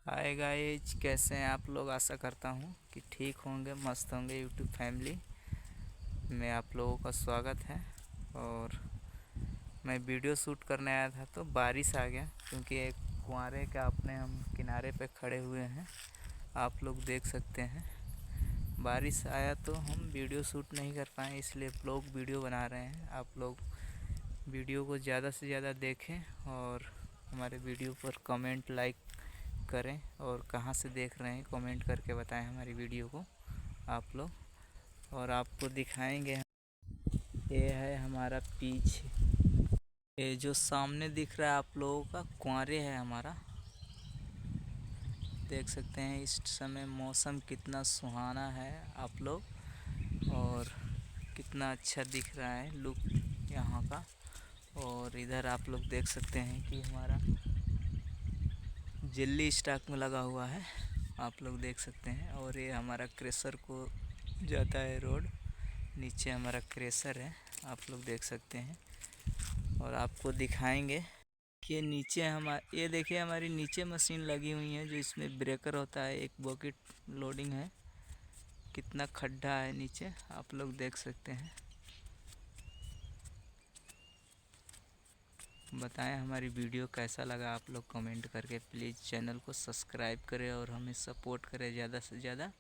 Hi guys, कैसे हैं आप लोग। आशा करता हूँ कि ठीक होंगे, मस्त होंगे। यूट्यूब फैमिली में आप लोगों का स्वागत है। और मैं वीडियो शूट करने आया था तो बारिश आ गया, क्योंकि एक कुआरे के अपने हम किनारे पे खड़े हुए हैं, आप लोग देख सकते हैं। बारिश आया तो हम वीडियो शूट नहीं कर पाए, इसलिए ब्लॉग वीडियो बना रहे हैं। आप लोग वीडियो को ज़्यादा से ज़्यादा देखें और हमारे वीडियो पर कमेंट लाइक करें, और कहाँ से देख रहे हैं कमेंट करके बताएं हमारी वीडियो को आप लोग। और आपको दिखाएंगे, ये है हमारा पीछे, ये जो सामने दिख रहा है आप लोगों का कुआरे है हमारा। देख सकते हैं इस समय मौसम कितना सुहाना है आप लोग, और कितना अच्छा दिख रहा है लुक यहाँ का। और इधर आप लोग देख सकते हैं कि हमारा जेली स्टॉक में लगा हुआ है, आप लोग देख सकते हैं। और ये हमारा क्रेशर को जाता है रोड, नीचे हमारा क्रेशर है, आप लोग देख सकते हैं। और आपको दिखाएंगे कि नीचे ये देखिए हमारी नीचे मशीन लगी हुई है, जो इसमें ब्रेकर होता है। एक बकेट लोडिंग है, कितना खड्डा है नीचे आप लोग देख सकते हैं। बताएं हमारी वीडियो कैसा लगा, आप लोग कमेंट करके प्लीज़ चैनल को सब्सक्राइब करें और हमें सपोर्ट करें ज़्यादा से ज़्यादा।